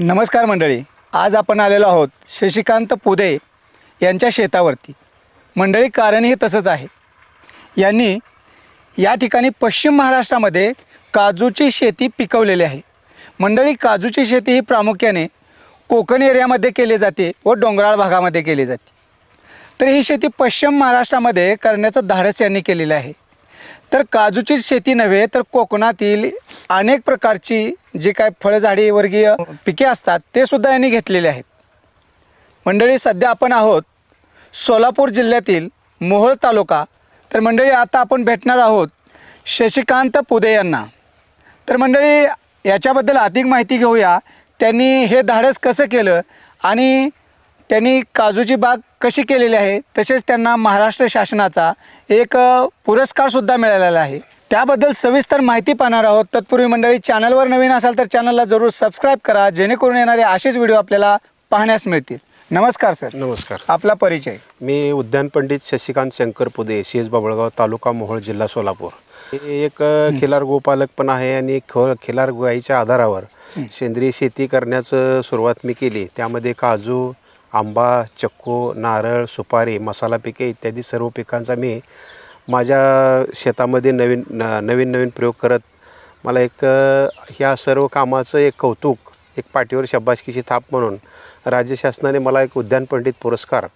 नमस्कार मंडळी, आज आपण आलेलो आहोत शशिकांत पुदे यांच्या शेतावरती। मंडळी, कारणही तसंच आहे। यांनी या ठिकाणी पश्चिम महाराष्ट्रामध्ये काजूची शेती पिकवलेली आहे। मंडळी, काजूची शेती ही प्रामुख्याने कोकण एरियामध्ये केली जाते व डोंगराळ भागामध्ये केली जाते। तर ही शेती पश्चिम महाराष्ट्रामध्ये करण्याचं धाडस यांनी केलेलं आहे। तर काजूची शेती नव्हे तर कोकणातील अनेक प्रकारची जी काय फळझाडी वर्गीय पिके असतात ते सुद्धा यांनी घेतलेले आहेत। मंडळी, सध्या आपण आहोत सोलापूर जिल्ह्यातील मोहोळ तालुका। तर मंडळी, आता आपण भेटणार आहोत शशिकांत पुदे यांना। तर मंडळी, याच्याबद्दल अधिक माहिती घेऊया। त्यांनी हे धाडस कसं केलं आणि त्यांनी काजूची बाग कशी केलेली आहे, तसेच त्यांना महाराष्ट्र शासनाचा एक पुरस्कारसुद्धा मिळालेला आहे। त्याबद्दल सविस्तर माहिती पाहणार आहोत। तत्पूर्वी मंडळी, चॅनलवर नवीन असाल तर चॅनलला जरूर सबस्क्राईब करा, जेणेकरून येणारे असेच व्हिडिओ आपल्याला पाहण्यास मिळतील। नमस्कार सर। नमस्कार। आपला परिचय? मी उद्यान पंडित शशिकांत शंकर पुदे, शेज बाबळगाव, तालुका मोहोळ, जिल्हा सोलापूर। एक खिलार गोपालक पण आहे आणि खिलार गाईच्या आधारावर सेंद्रिय शेती करण्याचं सुरुवात मी केली। त्यामध्ये काजू, आंबा, चक्कू, नारळ, सुपारी, मसाला पिके इत्यादी सर्व पिकांचा मी माझ्या शेतामध्ये नवीन प्रयोग करत मला एक ह्या सर्व कामाचं एक कौतुक, एक पाठीवर शाबासकीची थाप म्हणून राज्य शासनाने मला एक उद्यान पंडित पुरस्कार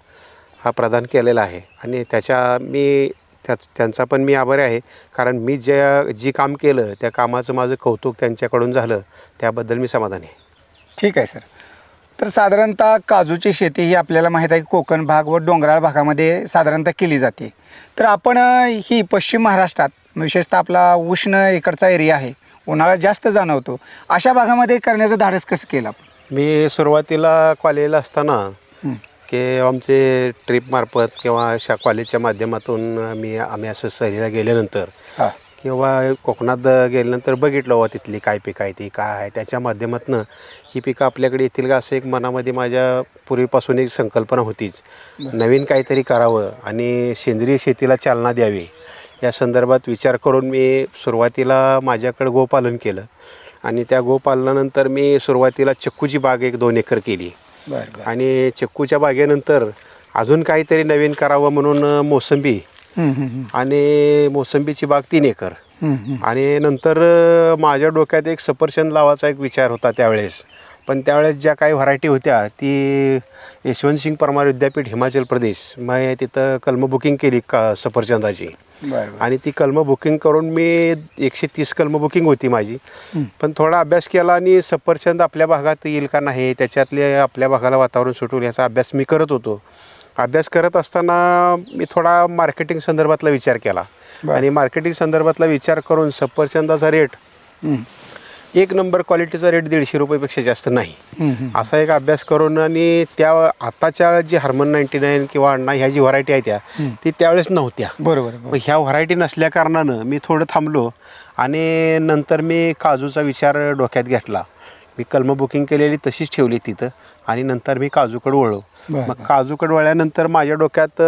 हा प्रदान केलेला आहे। आणि त्यांचा पण मी आभारी आहे, कारण मी जी काम केलं त्या कामाचं माझं कौतुक त्यांच्याकडून झालं, त्याबद्दल मी समाधानी आहे। ठीक आहे सर। तर साधारणतः काजूची शेती ही आपल्याला माहीत आहे की कोकण भाग व डोंगराळ भागामध्ये साधारणतः केली जाते। तर आपण ही पश्चिम महाराष्ट्रात, विशेषतः आपला उष्ण इकडचा एरिया आहे, उन्हाळा जास्त जाणवतो, अशा भागामध्ये करण्याचं धाडस कसं केलं आपण? मी सुरुवातीला कॉलेजला असताना की आमचे ट्रिपमार्फत किंवा अशा कॉलेजच्या माध्यमातून आम्ही असं सहलीला गेल्यानंतर किंवा कोकणात गेल्यानंतर बघितलं व तिथली काय पिकं आहे, ती काय आहे, त्याच्या माध्यमातून ही पिकं आपल्याकडे येतील का असं एक मनामध्ये माझ्या पूर्वीपासून एक संकल्पना होतीच। नवीन काहीतरी करावं आणि सेंद्रिय शेतीला चालना द्यावी या संदर्भात विचार करून मी सुरुवातीला माझ्याकडे गोपालन केलं। आणि त्या गोपालनानंतर मी सुरुवातीला चक्कूची बाग 1-2 एकर केली। आणि चक्कूच्या बागेनंतर अजून काहीतरी नवीन करावं म्हणून मोसंबी आणि मोसंबीची बाग 3 एकर। आणि नंतर माझ्या डोक्यात एक सफरचंद लावायचा एक विचार होता त्यावेळेस। पण त्यावेळेस ज्या काही व्हरायटी होत्या ती यशवंतसिंग परमार विद्यापीठ, हिमाचल प्रदेश, मी तिथं कलम बुकिंग केली सफरचंदाची। आणि ती कलम बुकिंग करून मी 130 कलम बुकिंग होती माझी। पण थोडा अभ्यास केला आणि सफरचंद आपल्या भागात येईल का नाही, त्याच्यातले आपल्या भागाला वातावरण सुटून याचा अभ्यास मी करत होतो। अभ्यास करत असताना मी थोडा मार्केटिंग संदर्भातला विचार केला। आणि मार्केटिंग संदर्भातला विचार करून सफरचंदाचा रेट 1 नंबर क्वालिटीचा रेट 150 रुपयापेक्षा जास्त नाही, असा एक अभ्यास करून आणि त्या आताच्या जी हार्मन 99 किंवा अण्णा ह्या जी व्हरायटी आहे ती त्यावेळेस नव्हत्या। बरोबर। मग ह्या व्हरायटी नसल्या कारणानं मी थोडं थांबलो आणि नंतर मी काजूचा विचार डोक्यात घेतला। मी कलम बुकिंग केलेली तशीच ठेवली तिथं आणि नंतर मी काजूकडे वळलो। मग काजूकडे वळल्यानंतर माझ्या डोक्यात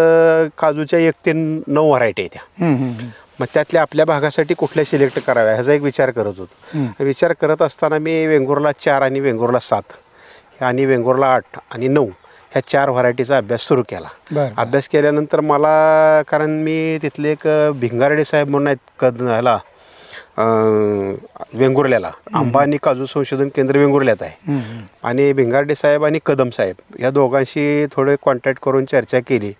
काजूच्या 1 ते 9 व्हरायटी आहेत त्या। मग त्यातल्या आपल्या भागासाठी कुठल्या सिलेक्ट कराव्या ह्याचा एक विचार करत होतो। विचार करत असताना मी वेंगुर्ला 4 आणि वेंगुर्ला 7 आणि वेंगुर्ला 8 आणि 9 ह्या 4 व्हरायटीचा अभ्यास सुरू केला। अभ्यास केल्यानंतर मला, कारण मी तिथले एक भिंगारडे साहेब म्हणून आहेत ह्याला वेंगुर्ल्याला, आंबा आणि काजू संशोधन केंद्र वेंगुर्ल्यात आहे। आणि भिंगारडे साहेब आणि कदम साहेब या दोघांशी थोडे कॉन्टॅक्ट करून चर्चा केली।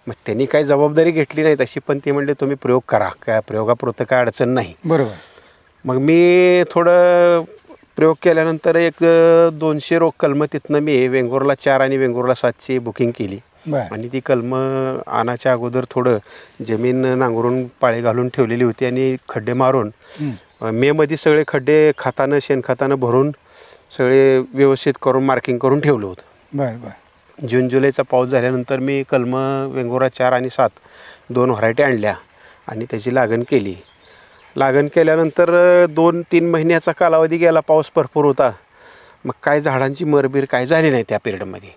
मग त्यांनी काही जबाबदारी घेतली नाही तशी, पण ते म्हणले तुम्ही प्रयोग करा, काय प्रयोगापुरतं काय अडचण नाही। बरोबर। मग मी थोडं प्रयोग केल्यानंतर एक 200 कलमं तिथनं मी वेंगुर्ला 4 आणि वेंगुर्ला 7ची बुकिंग केली। आणि ती कलमं आणाच्या अगोदर थोडं जमीन नांगरून पाळे घालून ठेवलेली होती आणि खड्डे मारून मेमध्ये सगळे खड्डे शेणखतानं भरून सगळे व्यवस्थित करून मार्किंग करून ठेवलं होतं। जून जुलैचा पाऊस झाल्यानंतर मी कलमं वेंगुर्ला 4 आणि 7 2 व्हरायटी आणल्या आणि त्याची लागण केली। लागण केल्यानंतर 2-3 महिन्याचा कालावधी गेला, पाऊस भरपूर होता। मग काय झाडांची मरबीर काय झाली नाही त्या पिरियडमध्ये।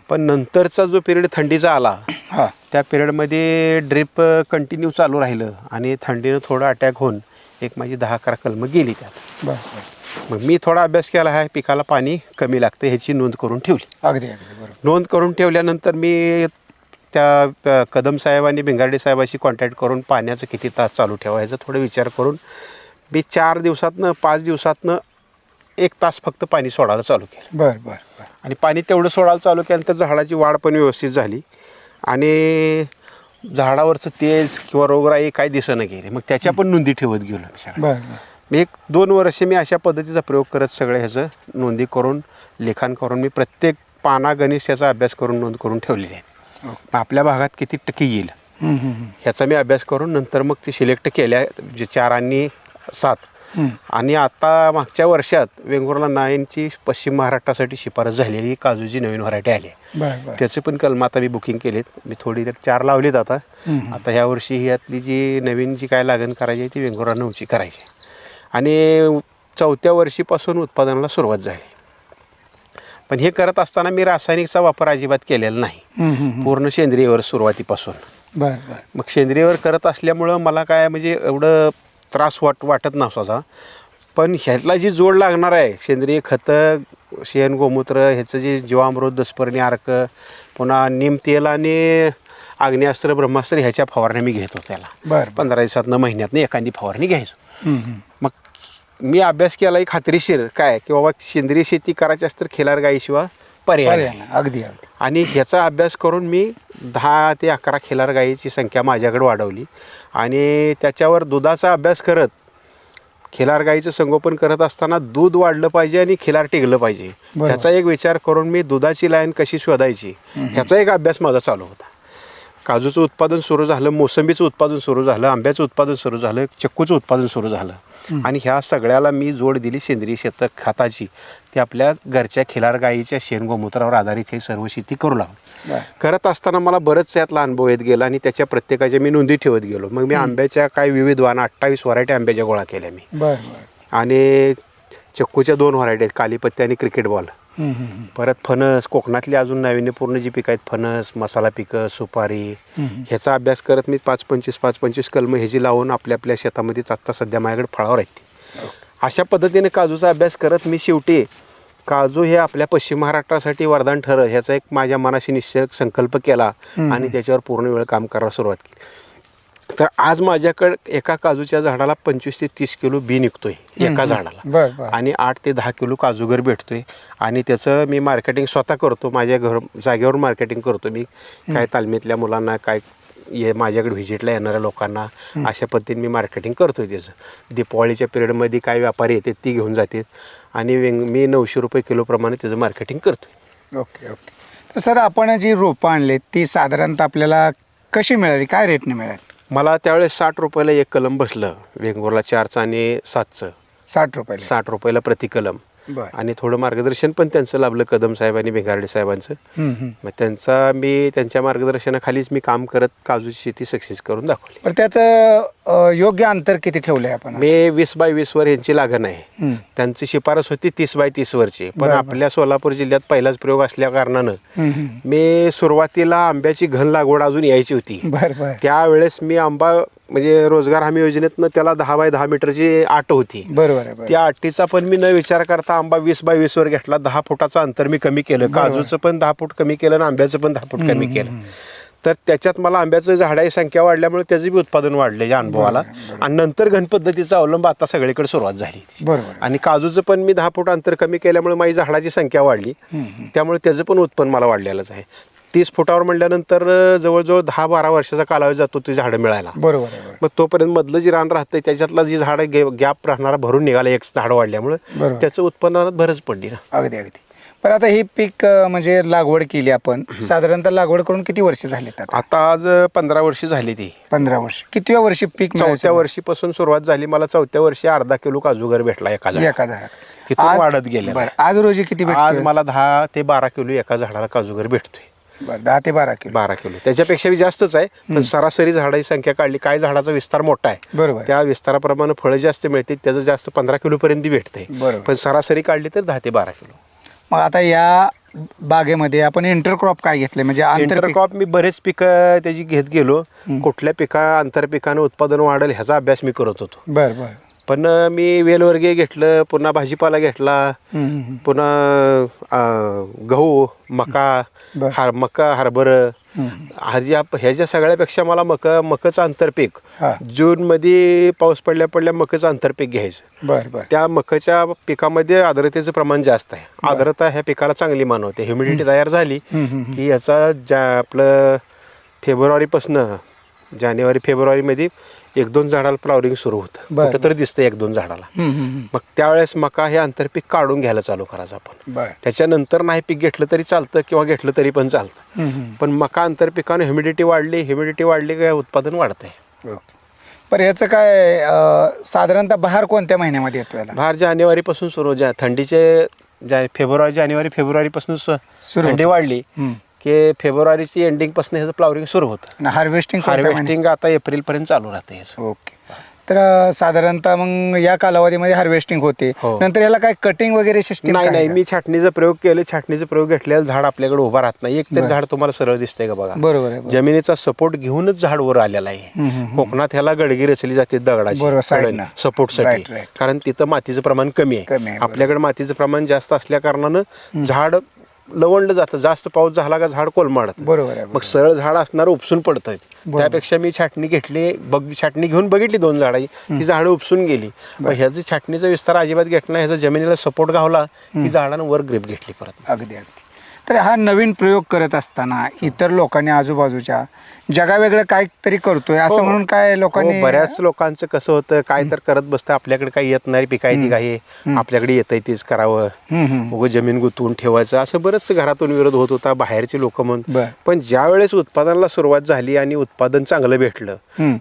पण नंतरचा जो पिरियड थंडीचा आला त्या पिरियडमध्ये ड्रिप कंटिन्यू चालू राहिलं आणि थंडीनं थोडं अटॅक होऊन एक माझी 10-11 कलमं गेली त्यात। मग मी थोडा अभ्यास केला आहे, पिकाला पाणी कमी लागतं ह्याची नोंद करून ठेवली. अगदी अगदी बरोबर. नोंद करून ठेवल्यानंतर मी त्या कदम साहेब आणि भिंगारडे साहेबाशी कॉन्टॅक्ट करून पाण्याचं किती तास चालू ठेवायचं थोडं विचार करून मी 4 दिवसातनं 5 दिवसातनं 1 तास फक्त पाणी सोडायला चालू केलं. बरं बरं बरं. आणि पाणी तेवढं सोडायला चालू केल्यानंतर झाडाची वाढ पण व्यवस्थित झाली आणि झाडावरचं तेज किंवा रोगराई काय दिसेना गेले. मग त्याच्या पण नोंदी ठेवत गेलो मी सगळं. बरं बरं. मी 1-2 वर्षे मी अशा पद्धतीचा प्रयोग करत सगळं ह्याचं नोंदी करून लिखाण करून मी प्रत्येक पाना गणित याचा अभ्यास करून नोंद करून ठेवलेली आहे. आपल्या भागात किती टक्के येईल ह्याचा मी अभ्यास करून नंतर मग ते सिलेक्ट केल्या जे 4 आणि 7. आणि आता मागच्या वर्षात वेंगुर्ला 9ची पश्चिम महाराष्ट्रासाठी शिफारस झालेली काजूची नवीन व्हरायटी आली आहे. बरं बरं. त्याचे पण कलम आता मी बुकिंग केलेत. मी थोडी 4 लावलीत आता. आता ह्या वर्षी यातली जी नवीन जी काय लागण करायची आहे ती वेंगुर्ला 9ची करायची आहे. आणि 4थ्या वर्षीपासून उत्पादनाला सुरुवात झाली. पण हे करत असताना मी रासायनिकचा वापर अजिबात केलेला नाही. पूर्ण सेंद्रियवर सुरुवातीपासून. बरं बरं. मग सेंद्रियवर करत असल्यामुळं मला काय म्हणजे एवढं त्रास वाटत नव्हता. पण ह्यातला जी जोड लागणार आहे सेंद्रिय खतं, शेण गोमूत्र, ह्याचं जे जीवामृत, दसपर्णी अर्क, पुन्हा निमतेल आणि आग्नेयास्त्र ब्रह्मास्त्र ह्याच्या फवारण्या मी घेतो त्याला. बरं. 15 दिवसातनं महिन्यातनं एखादी फवारणी घ्यायचो. मग मी अभ्यास केला खात्रीशीर काय की बाबा सेंद्रिय शेती करायची असतं तर खिलार गाईशिवाय पर्याय नाही. अगदी अगदी. आणि ह्याचा अभ्यास करून मी 10 ते 11 खिलार गाईची संख्या माझ्याकडे वाढवली. आणि त्याच्यावर दुधाचा अभ्यास करत खिलार गाईचं संगोपन करत असताना दूध वाढलं पाहिजे आणि खिलार टिकलं पाहिजे ह्याचा एक विचार करून मी दुधाची लाईन कशी शोधायची ह्याचा एक अभ्यास माझा चालू होता. काजूचं उत्पादन सुरू झालं, मोसंबीचं उत्पादन सुरू झालं, आंब्याचं उत्पादन सुरू झालं, चिक्कूचं उत्पादन सुरू झालं. आणि ह्या सगळ्याला मी जोड दिली सेंद्रिय खताची. ते आपल्या घरच्या खिलार गाईच्या शेण गोमूत्रावर आधारित हे सर्व शेती करू लागलो. करत असताना मला बरंच यातला अनुभव येत गेला आणि त्याच्या प्रत्येकाच्या मी नोंदी ठेवत गेलो. मग मी आंब्याच्या काय विविध 28 व्हरायटी आंब्याच्या गोळा केल्या मी. आणि चिक्कूच्या 2 व्हरायटी आहेत, कालीपत्ती आणि क्रिकेट बॉल. परत फणस, कोकणातली अजून नाविन्यपूर्ण जी पिकं आहेत, फणस, मसाला पिकं, सुपारी, ह्याचा अभ्यास करत मी 5-25 कलमं ह्याची लावून आपल्या शेतामध्ये आत्ता सध्या माझ्याकडे फळावर आहेत. अशा पद्धतीने काजूचा अभ्यास करत मी शेवटी काजू हे आपल्या पश्चिम महाराष्ट्रासाठी वरदान ठरं ह्याचा एक माझ्या मनाशी निश्चय संकल्प केला आणि त्याच्यावर पूर्ण वेळ काम करायला सुरुवात केली. तर आज माझ्याकडे एका काजूच्या झाडाला 25 ते 30 किलो बी निघतोय एका झाडाला. आणि 8 ते 10 किलो काजूगर भेटतोय. आणि त्याचं मी मार्केटिंग स्वतः करतो, माझ्या जागेवर मार्केटिंग करतो मी. काय तालमीतल्या मुलांना, काय माझ्याकडे व्हिजिटला येणाऱ्या लोकांना अशा पद्धतीने मी मार्केटिंग करतोय त्याचं. दिपावळीच्या पिरियडमध्ये काय व्यापारी येतात ती घेऊन जातात आणि मी 900 रुपये किलोप्रमाणे त्याचं मार्केटिंग करतोय. Okay okay. तर सर, आपण जी रोपं आणली ती साधारणतः आपल्याला कशी मिळाली, काय रेटने मिळाली? मला त्यावेळेस 60 रुपयाला एक कलम बसलं वेंगुर्ला 4चं आणि 7चं. 60 रुपयाला प्रति कलम. आणि थोडं मार्गदर्शन पण त्यांचं लाभलं कदम साहेब आणि भिंगारडे साहेबांचं. मग त्यांच्या मार्गदर्शनाखालीच मी काम करत काजूची शेती सक्सेस करून दाखवली. पण त्याचं योग्य अंतर किती ठेवलंय आपण? मी 20 बाय 20 वर यांची लागण आहे. त्यांची शिफारस होती 30 बाय 30 वरची. पण आपल्या सोलापूर जिल्ह्यात पहिलाच प्रयोग असल्या कारणानं मी सुरुवातीला आंब्याची घन लागवड अजून यायची होती. त्यावेळेस मी आंबा म्हणजे रोजगार हमी योजनेतनं त्याला 10 बाय 10 मीटरची अट होती. त्या अटीचा पण मी न विचार करता आंबा 20 बाय 20 वर घेतला. 10 फुटाचं अंतर मी कमी केलं. काजूचं पण 10 फूट कमी केलं आणि आंब्याचं पण 10 फूट कमी केलं. तर त्याच्यात मला आंब्याचं झाडाची संख्या वाढल्यामुळे त्याचं बी उत्पादन वाढलं या अनुभवाला. आणि नंतर घन पद्धतीचा अवलंब आता सगळीकडे सुरुवात झाली. आणि काजूचं पण मी 10 फूट अंतर कमी केल्यामुळे माझी झाडाची संख्या वाढली. त्यामुळे त्याचं पण उत्पन्न मला वाढलेलंच आहे. 30 फुटावर म्हणल्यानंतर जवळजवळ 10-12 वर्षाचा कालावधी जातो ती झाडं मिळायला. मग तोपर्यंत मधलं जी रान राहतं त्याच्यातला जी झाडं गॅप राहणारा भरून निघाला एक झाड वाढल्यामुळे त्याचं उत्पन्नात भरच पडली ना. अगदी अगदी. पण आता ही पीक म्हणजे लागवड केली आपण, साधारणतः लागवड करून किती वर्ष झाली? आता आज 15 वर्ष झाली ती. 15 वर्ष. कितव्या वर्षी पीक? 4थ्या वर्षीपासून सुरुवात झाली. मला 4थ्या वर्षी अर्धा किलो काजूगर भेटला एका झाडाला. तिथून वाढत गेले. आज रोजी किती? आज मला 10 ते 12 किलो एका झाडाला काजूगर भेटतोय. 10 ते 12 किलो. 12 किलो त्याच्यापेक्षा जास्तच आहे. पण सरासरी झाडाची संख्या काढली. काय झाडाचा विस्तार मोठा आहे, बरोबर, त्या विस्ताराप्रमाणे फळं जास्त मिळते, त्याचं जास्त 15 किलो पर्यंत भेटते. पण सरासरी काढली तर 10 ते 12 किलो. मग आता या बागेमध्ये आपण इंटरक्रॉप काय घेतले? म्हणजे इंटरक्रॉप मी बरेच पिकं त्याची घेत गेलो. कुठल्या पिका आंतरपिकानं उत्पादन वाढेल ह्याचा अभ्यास मी करत होतो. पण मी वेलवर्गीय घेतलं, पुन्हा भाजीपाला घेतला, पुन्हा गहू, मका, मका, हरभरं, ह्याच्या सगळ्यापेक्षा मला मकाचं आंतरपीक जूनमध्ये पाऊस पडल्या मकाचं आंतरपीक घ्यायचं. त्या मकाच्या पिकामध्ये आर्द्रतेचं प्रमाण जास्त आहे. आर्द्रता ह्या पिकाला चांगली मानवते. ह्युमिडिटी तयार झाली की याचा आपलं फेब्रुवारीपासनं जानेवारी फेब्रुवारीमध्ये 1-2 झाडाला फ्लॉवरिंग सुरू होतं. कुठं तर दिसतं 1-2 झाडाला. मग त्यावेळेस मका हे आंतरपीक काढून घ्यायला चालू करायचं आपण. त्याच्यानंतर नाही पीक घेतलं तरी चालतं किंवा घेतलं तरी पण चालतं. पण मका आंतरपिकाने ह्युमिडिटी वाढली काय उत्पादन वाढतंय. पण याचं काय साधारणतः बहार कोणत्या महिन्यामध्ये येतो याला? बहार जानेवारीपासून सुरू, थंडीचे फेब्रुवारीपासून थंडी वाढली की फेब्रुवारीची एंडिंग पासून ह्याचं फ्लॉवरिंग सुरू होतं. हार्वेस्टिंग आता एप्रिल पर्यंत चालू राहते. ओके. तर साधारणतः मग या कालावधीमध्ये हार्वेस्टिंग होते. नंतर याला काय कटिंग वगैरे सिस्टीम? नाही, मी छाटणीचा प्रयोग केले. छाटणीचा प्रयोग घेतलेलं झाड आपल्याकडे उभा राहत नाही. एक तरी झाड तुम्हाला सरळ दिसतंय का बघा? बरोबर आहे. जमिनीचा सपोर्ट घेऊनच झाड वर आलेला आहे. कोकणात ह्याला गडगी रचली जाते दगडाची सपोर्टसाठी, कारण तिथं मातीचं प्रमाण कमी आहे. आपल्याकडे मातीचं प्रमाण जास्त असल्या कारणानं झाड लवणलं जातं. जास्त पाऊस झाला का झाड कोलमाडत. बरोबर आहे. मग सरळ झाड असणारं उपसून पडतं. त्यापेक्षा मी छाटणी घेतली, छाटणी घेऊन बघितली 2 झाडाची, ती झाडं उपसून गेली. मग ह्याचं छाटणीचा विस्तार अजिबात घेतला नाही. ह्याचा जमिनीला सपोर्ट घावला की झाडानं वर ग्रीप घेतली परत. अगदी. तर हा नवीन प्रयोग करत असताना इतर लोकांनी आजूबाजूच्या जगावेगळं काहीतरी करतोय असं म्हणून काय लोकांनी? बऱ्याच लोकांचं कसं होतं, काय तर करत बसतं. आपल्याकडे काही येत नाही पिकायती काही, आपल्याकडे येतंय तेच करावं, मग जमीन गुंतवून ठेवायचं, असं बरंच घरातून विरोध होत होता, बाहेरचे लोक म्हणून. पण ज्या वेळेस उत्पादनाला सुरुवात झाली आणि उत्पादन चांगलं भेटलं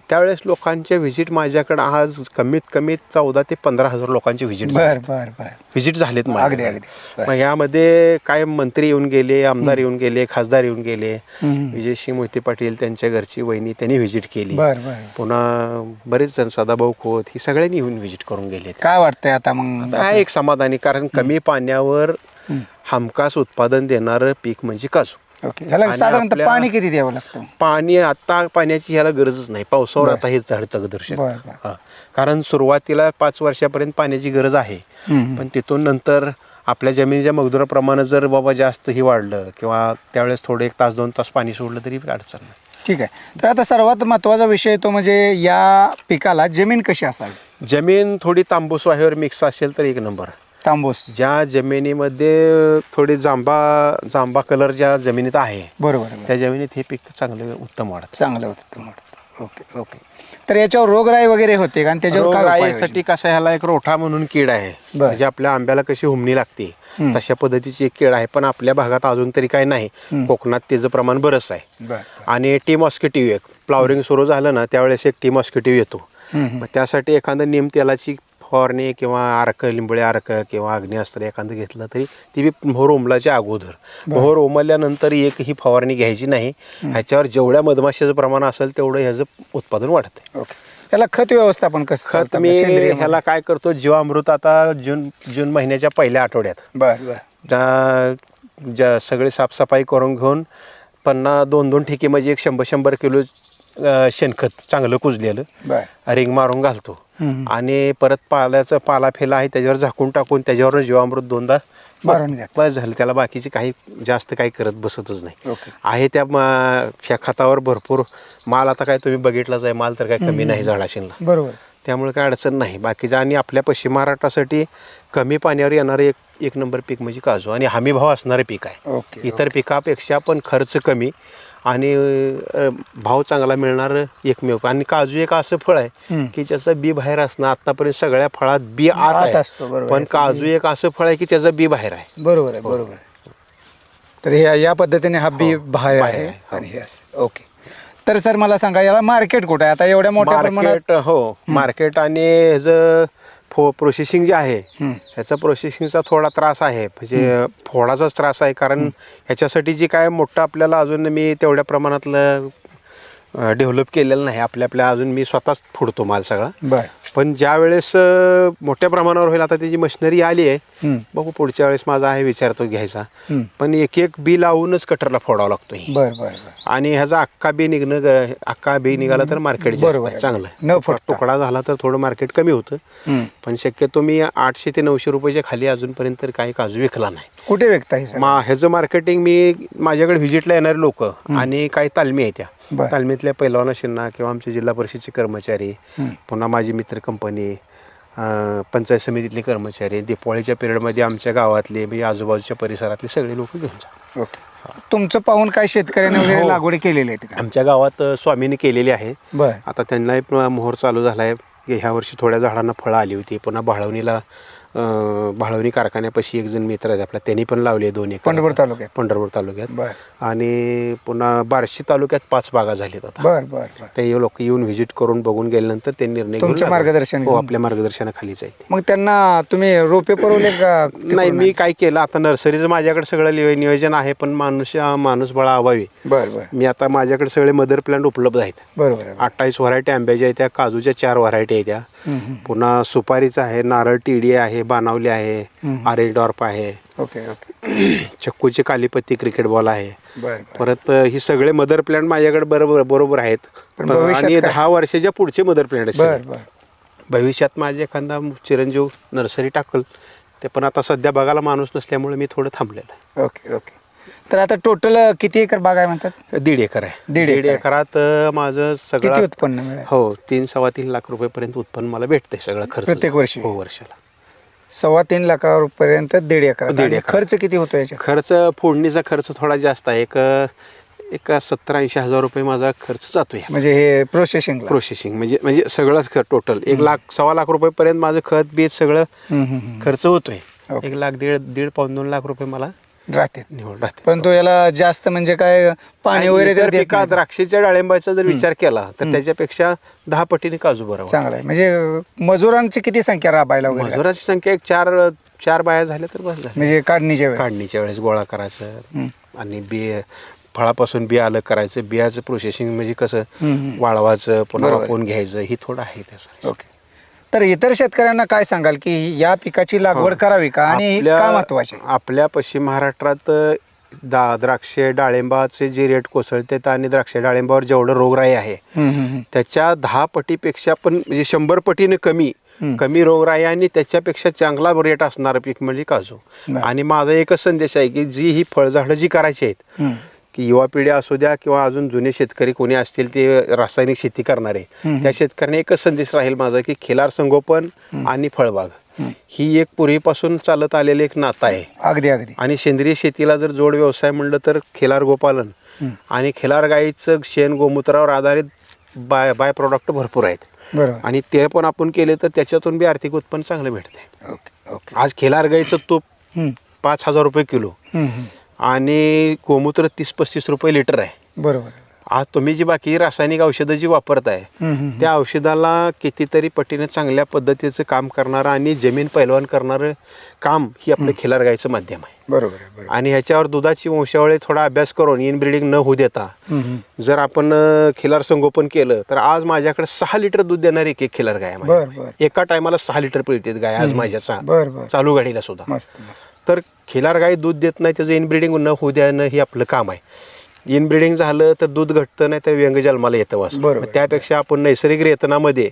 त्यावेळेस लोकांच्या व्हिजिट माझ्याकडे आज कमीत कमी 14,000 ते 15,000 लोकांचे व्हिजिट झालेत. मग यामध्ये काय मंत्री येऊन गेले, आमदार येऊन गेले, खासदार येऊन गेले. विजयसिंह मोहिते पाटील, त्यांच्या घरची वहिनी, त्यांनी व्हिजिट केली. पुन्हा बरेच जण, सदाभाऊ खोत, ही सगळ्यांनी येऊन व्हिजिट करून गेले. काय वाटतंय आता मग? काय एक समाधानी, कारण कमी पाण्यावर हमखास उत्पादन देणारं पीक म्हणजे काजू. साधारणतः पाणी किती द्यावं लागतं? पाणी आता पाण्याची ह्याला गरजच नाही. पावसावर आता हेच झाड तगदर्शक. कारण सुरुवातीला 5 वर्षापर्यंत पाण्याची गरज आहे. पण तिथून नंतर आपल्या जमिनीच्या मगदुराप्रमाणे जर बाबा जास्त ही वाढलं किंवा त्यावेळेस थोडं 1 तास 2 तास पाणी सोडलं तरी अडचण नाही. ठीक आहे. तर आता सर्वात महत्त्वाचा विषय तो म्हणजे या पिकाला जमीन कशी असावी? जमीन थोडी तांबूस वाहेवर मिक्स असेल तर 1 नंबर. तांबूस. ज्या जमिनीमध्ये थोडी जांबा कलर ज्या जमिनीत आहे, बरोबर, त्या जमिनीत हे पीक चांगलं उत्तम वाढतं. ओके. तर याच्यावर रोगराई वगैरे होते का? आणि त्याच्यावर रोगराईसाठी कसं, ह्याला एक रोठा म्हणून कीड आहे. म्हणजे आपल्या आंब्याला कशी हुमणी लागते तशा पद्धतीची एक कीड आहे. पण आपल्या भागात अजून तरी काय नाही. कोकणात त्याचं प्रमाण बरंच आहे. आणि टी मॉस्किटिव्ह, एक फ्लॉवरिंग सुरू झालं ना त्यावेळेस एक टी मॉस्किटिव्ह येतो. मग त्यासाठी एखादं नीम तेलाची फवारणी किंवा लिंबळे अर्क किंवा अग्निअस्त्र एखादं घेतलं तरी ती बी मोहर उमलाच्या अगोदर. मोहर उमलल्यानंतर एकही फवारणी घ्यायची नाही. ह्याच्यावर जेवढ्या मधमाशाचं प्रमाण असेल तेवढं ह्याचं उत्पादन वाढतंय. याला खत व्यवस्थापन कसं? खत मी ह्याला काय करतो, जीवामृत आता जून महिन्याच्या पहिल्या आठवड्यात ज्या सगळे साफसफाई करून घेऊन 2 ठिके म्हणजे 100 किलो शेणखत चांगलं कुजलेलं रिंग मारून घालतो. आणि परत पाला फेला आहे त्याच्यावर झाकून टाकून त्याच्यावर जीवामृत 2दा बस झालं. त्याला बाकीची काही जास्त काही करत बसतच नाही. आहे त्या खतावर भरपूर माल. आता काय तुम्ही बघितलाच आहे, माल तर काय कमी नाही झाडाशीला. बरोबर. त्यामुळे काय अडचण नाही बाकीचं. आणि आपल्या पश्चिम महाराष्ट्रासाठी कमी पाण्यावर येणारं एक नंबर पीक म्हणजे काजू, आणि हमी भाव असणारे पीक आहे. इतर पिकापेक्षा पण खर्च कमी आणि भाव चांगला मिळणार एकमेव. आणि काजू एक असं फळ आहे की त्याचं बी बाहेर असणं. आतापर्यंत सगळ्या फळात बी आत असतो, पण काजू एक असं फळ आहे की त्याचं बी बाहेर आहे. बरोबर. तर या पद्धतीने हा बी बाहेर आहे. आणि हे असं. ओके. तर सर मला सांगा, याला मार्केट कुठं आहे आता एवढ्या मोठ्या प्रमाणात? हो, मार्केट आणि ह्याचं प्रोसेसिंग जे आहे ह्याचा प्रोसेसिंगचा थोडा त्रास आहे. म्हणजे फोडाचाच त्रास आहे. कारण ह्याच्यासाठी जी काय मोठं आपल्याला अजून मी तेवढ्या प्रमाणातलं डेव्हलप केलेलं नाही. आपल्या अजून मी स्वतःच फोडतो माल सगळा. बर. पण ज्या वेळेस मोठ्या प्रमाणावर होईल, आता त्याची मशिनरी आली आहे, बघू पुढच्या वेळेस माझा आहे विचार तो घ्यायचा. पण एक एक बी लावूनच कटरला फोडावा लागतो. बर बर. आणि ह्याचा अख्खा बी निघाला तर मार्केट चांगलं. न फुटता तुकडा झाला तर थोडं मार्केट कमी होतं. पण शक्यतो मी 800 ते 900 रुपयाच्या खाली अजूनपर्यंत तर काही काजू विकला नाही. कुठे विकताय? ह्याचं मार्केटिंग मी माझ्याकडे व्हिजिटला येणारे लोक आणि काही तालमी आहेत, त्या तालमीतल्या पैलवानाशींना किंवा आमचे जिल्हा परिषदेचे कर्मचारी, पुन्हा माझी मित्र कंपनी, पंचायत समितीतले कर्मचारी, दिपावळीच्या पिरियडमध्ये आमच्या गावातले म्हणजे आजूबाजूच्या परिसरातले सगळे लोक घेऊन जा. ओके. तुमचं पाहून काय शेतकऱ्यांनी वगैरे लागवडी केलेली आहेत का? आमच्या गावात स्वामीने केलेली आहे. बर. आता त्यांनाही मोहर चालू झाला आहे. ह्या वर्षी थोड्या झाडांना फळं आली होती. पुन्हा भाळवणी कारखान्यापाशी एक जण मित्र आहे आपला, त्यांनी पण लावले 2 एकर पंढरपूर तालुक्यात. बर. आणि पुन्हा बार्शी तालुक्यात 5 बागा झालेत आता. बर बर. ते लोक येऊन व्हिजिट करून बघून गेल्यानंतर ते निर्णय घेऊन मार्गदर्शन. हो, आपल्या मार्गदर्शनाखालीच आहे. मग त्यांना तुम्ही रोपे पुरवले का? नाही, मी काय केलं, आता नर्सरीचं माझ्याकडे सगळं नियोजन आहे, पण माणूस बळा अभावी. बर बर. मी आता माझ्याकडे सगळे मदर प्लांट उपलब्ध आहेत. बरोबर. 28 व्हरायटी आंब्याच्या आहेत, त्या काजूच्या 4 व्हरायटी आहेत, त्या पुन्हा सुपारीचं आहे, नारळ टीडी आहे, बानावली आहे, ऑरेंज डॉर्प आहे. Okay okay. चक्कूची कालीपत्ती क्रिकेट बॉल आहे. बर. परत ही सगळे मदर प्लांट माझ्याकडे बरोबर आहेत. आणि 10 वर्षाच्या पुढचे मदर प्लांट आहेत. भविष्यात माझे एखादा चिरंजीव नर्सरी टाकल ते, पण आता सध्या बघायला माणूस नसल्यामुळे मी थोडं थांबलेलं आहे. Okay okay. तर आता टोटल किती एकर बाग आहे म्हणतात? 1.5 एकर आहे. 1.5 एकरात माझं सगळं उत्पन्न मिळेल? हो, 3-3.25 लाख रुपयेपर्यंत उत्पन्न मला भेटतंय सगळं खर्च प्रत्येक वर्षी? हो, वर्षाला 3.25 लाखापर्यंत 1.5 एकर. खर्च किती होतो याचा? खर्च फोडणीचा खर्च थोडा जास्त आहे. एक 70-80 हजार रुपये माझा खर्च जातोय. म्हणजे हे प्रोसेसिंग म्हणजे सगळंच टोटल 1-1.25 लाख रुपयेपर्यंत माझं खत बीज सगळं खर्च होतोय. 1 लाख 1.5-2 लाख रुपये मला राहते. राहते. परंतु याला जास्त म्हणजे काय पाणी वगैरे द्राक्षाच्या डाळिंबाचा जर विचार केला तर त्याच्यापेक्षा 10 पटीने काजू बरं चांगला आहे. म्हणजे मजुरांची किती संख्या राबायला? मजुरांची संख्या एक 4 बाया झाल्या तर बस झालं. म्हणजे काढणीच्या वेळेस गोळा करायचं आणि फळापासून बिया अलग करायचं, बियाचं प्रोसेसिंग म्हणजे कसं वाळवायचं, पुन्हा वापरून घ्यायचं, ही थोडं आहे त्याचं. ओके. तर इतर शेतकऱ्यांना काय सांगाल की या पिकाची लागवड करावी का आणि का महत्वाचे? आपल्या पश्चिम महाराष्ट्रात द्राक्षे डाळिंबाचे जे रेट कोसळतात आणि द्राक्षे डाळिंबावर जेवढं रोगराई आहे त्याच्या 10 पटीपेक्षा पण म्हणजे 100 पटीने कमी रोगराई आणि त्याच्यापेक्षा चांगला रेट असणारं पीक म्हणजे काजू. आणि माझा एकच संदेश आहे की ही फळझाडं जी करायची आहेत, की युवा पिढी असू द्या किंवा अजून जुने शेतकरी कोणी असतील ते रासायनिक शेती करणारे, त्या शेतकऱ्यांना एकच संदेश राहील माझा की खिलार संगोपन आणि फळबाग ही एक पूर्वीपासून चालत आलेलं एक नातं आहे. अगदी अगदी. आणि सेंद्रिय शेतीला जर जोड व्यवसाय म्हणलं तर खिलार गोपालन आणि खिलार गाईचं शेण गोमूत्रावर आधारित बाय प्रोडक्ट भरपूर आहेत. बरोबर. आणि ते पण आपण केले तर त्याच्यातून बी आर्थिक उत्पन्न चांगलं भेटते. ओके. आज खिलार गाईचं तूप 5,000 रुपये किलो आणि गोमूत्र 30-35 रुपये लिटर आहे. बरोबर. आज तुम्ही जी बाकी रासायनिक औषधं जी वापरताय त्या औषधाला कितीतरी पटीने चांगल्या पद्धतीचं काम करणारं आणि जमीन पैलवान करणारं काम ही आपलं खिलार गाईचं माध्यम आहे. बरोबर. आणि ह्याच्यावर दुधाची वंशावळी थोडा अभ्यास करून इनब्रीडिंग न होऊ देता जर आपण खिलार संगोपन केलं तर आज माझ्याकडे 6 लिटर दूध देणारी एक खिलार गाय आहे. एका टायमाला 6 लिटर पिळते गाय आज माझ्या चालू गाडीला सुद्धा. तर खिलार गाय दूध देत नाही, त्याचं इनब्रीडिंग न होऊ देणं हे आपलं काम आहे. इनब्रीडिंग झालं तर दूध घटतं, नाही तर व्यंग जन्माला येतं. त्यापेक्षा आपण नैसर्गिक रेतनामध्ये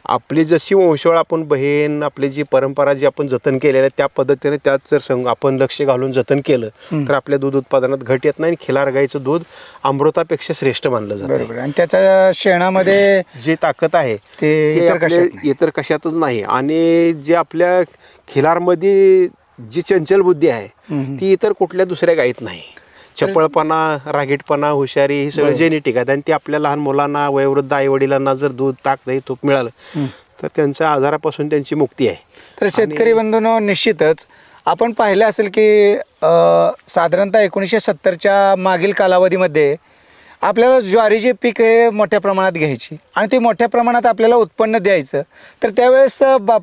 आपली जशी वंशवळ आपण बहीण आपली जी परंपरा जी आपण जतन केलेली आहे त्या पद्धतीने त्यात जर आपण लक्ष घालून जतन केलं तर आपल्या दूध उत्पादनात घट येत नाही. खिलार गाईचं दूध अमृतापेक्षा श्रेष्ठ मानलं जातं. आणि त्याच्या शेणामध्ये जी ताकद आहे ते इतर कशातच नाही. आणि जे आपल्या खिलारमध्ये जी चंचल बुद्धी आहे ती इतर कुठल्या दुसऱ्या गाईत नाही. चपळपणा, रागीटपणा, हुशारी ही सगळं जेनेटिक आहे. आणि ती आपल्या लहान मुलांना, वयोवृद्ध आई वडिलांना जर दूध, ताक, दही, तूप मिळालं तर त्यांच्या आजारापासून त्यांची मुक्ती आहे. तर शेतकरी बंधूंनो, निश्चितच आपण पाहिलं असेल की साधारणतः 1970च्या मागील कालावधीमध्ये आपल्याला ज्वारीचे पीक हे मोठ्या प्रमाणात घ्यायची आणि ते मोठ्या प्रमाणात आपल्याला उत्पन्न द्यायचं, तर त्यावेळेस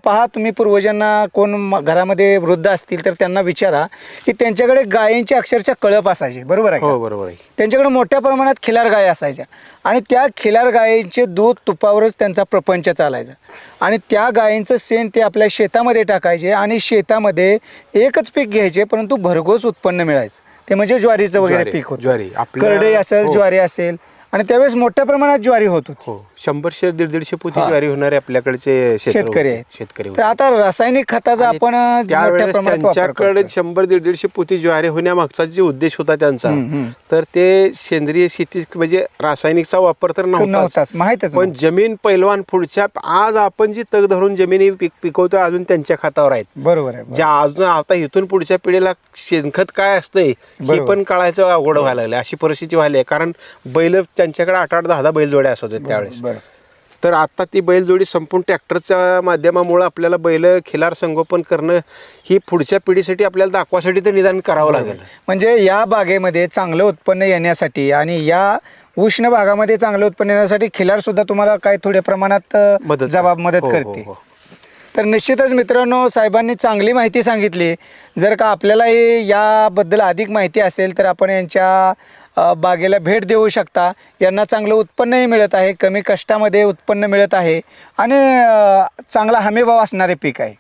पहा तुम्ही पूर्वजांना कोण घरामध्ये वृद्ध असतील तर त्यांना विचारा की त्यांच्याकडे गायींची अक्षरशः कळप असायची, बरोबर आहे का? हो बरोबर आहे. त्यांच्याकडे मोठ्या प्रमाणात खिलार गाय असायच्या आणि त्या खिलार गायींचे दूध तुपावरच त्यांचा प्रपंच चालायचा आणि त्या गायींचं शेण ते आपल्या शेतामध्ये टाकायचे आणि शेतामध्ये एकच पीक घ्यायचे परंतु भरघोस उत्पन्न मिळायचं, ते म्हणजे ज्वारीचं वगैरे ज्वारी, पीक होतं. ज्वारी आपल्या- करडई असेल, हो. ज्वारी असेल आणि त्यावेळेस मोठ्या प्रमाणात ज्वारी होत होती. हो 100-150 पोती हा. ज्वारी होणारे आपल्याकडचे शेतकरी आहेत. शेतकरी तर आता रासायनिक खताचा आणि आपण मोठ्या त्यावेळेस प्रमाणात वापर त्यांच्याकडे करतोय. 100-150 पोती ज्वारी होण्यामागचा जे उद्देश होता त्यांचा, हम्म. तर ते सेंद्रिय शेती म्हणजे रासायनिकचा वापर तर नव्हताच, नव्हताच, माहितच पण नव्हतं. जमीन पैलवान पुढच्या आज आपण जी तग धरून जमिनी पिकवतो अजून त्यांच्या खातावर आहेत. बरोबर आहे, ज्या अजून आता इथून पुढच्या पिढीला शेणखत काय असतंय हे बरोबर. पण कळायचं अवघड व्हायला लागलं, अशी परिस्थिती व्हायला आहे. कारण बैल त्यांच्याकडे 8-10 बैलजोड्या असत होत्या त्यावेळेस. बरं. तर आता ती बैलजोडी संपूर्ण ट्रॅक्टरच्या माध्यमामुळे आपल्याला बैल खिलार संगोपन करणं ही पुढच्या पिढीसाठी आपल्याला दाखवासाठी तर निदान करावं लागेल. म्हणजे या बागेमध्ये चांगलं उत्पन्न येण्यासाठी आणि या उष्ण भागामध्ये चांगलं उत्पन्न येण्यासाठी खिलार सुद्धा तुम्हाला काही थोड्या प्रमाणात मदत हो, हो, करते. हो. तर निश्चितच मित्रांनो, साहेबांनी चांगली माहिती सांगितली. जर का आपल्यालाही याबद्दल अधिक माहिती असेल तर आपण यांच्या बागेला भेट देऊ शकता. यांना चांगलं उत्पन्नही मिळत आहे, कमी कष्टामध्ये उत्पन्न मिळत आहे आणि चांगला हमीभाव असणारे पीक आहे.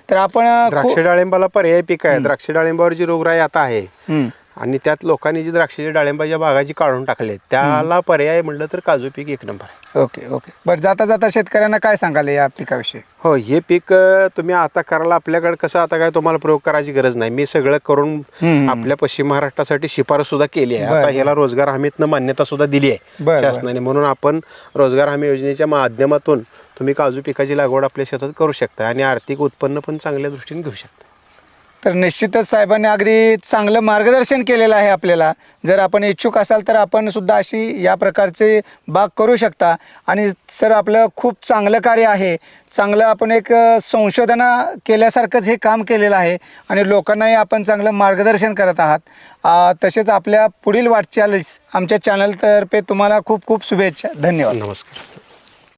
तर आपण द्राक्ष डाळिंबाला पर्याय पीक आहे. द्राक्ष डाळिंबावर जी रोगराई आता आहे हं. आणि त्यात लोकांनी जी द्राक्षाच्या डाळिंबाच्या बागाची काढून टाकले, त्याला पर्याय म्हटलं तर काजू पीक एक नंबर आहे. Okay okay. बरं, जाता जाता शेतकऱ्यांना काय सांगाल या पिकाविषयी? हो, हे पीक तुम्ही आता करायला आपल्याकडे कसं आता काय तुम्हाला प्रयोग करायची गरज नाही. मी सगळं करून आपल्या पश्चिम महाराष्ट्रासाठी शिफारस सुद्धा केली आहे. बरं, आता ह्याला रोजगार हमीतनं मान्यता सुद्धा दिली आहे बरं, शासनाने. म्हणून आपण रोजगार हमी योजनेच्या माध्यमातून तुम्ही काजू पिकाची लागवड आपल्या शेतात करू शकता आणि आर्थिक उत्पन्न पण चांगल्या दृष्टीने घेऊ शकता. तर निश्चितच साहेबांनी अगदी चांगलं मार्गदर्शन केलेलं आहे आपल्याला. जर आपण इच्छुक असाल तर आपण सुद्धा अशी या प्रकारचे बाग करू शकता. आणि सर, आपलं खूप चांगलं कार्य आहे. चांगलं आपण एक संशोधन केल्यासारखंच हे काम केलेलं आहे आणि लोकांनाही आपण चांगलं मार्गदर्शन करत आहात. तसेच आपल्या पुढील वाटचालीस आमच्या चॅनलतर्फे तुम्हाला खूप खूप शुभेच्छा. धन्यवाद. नमस्कार.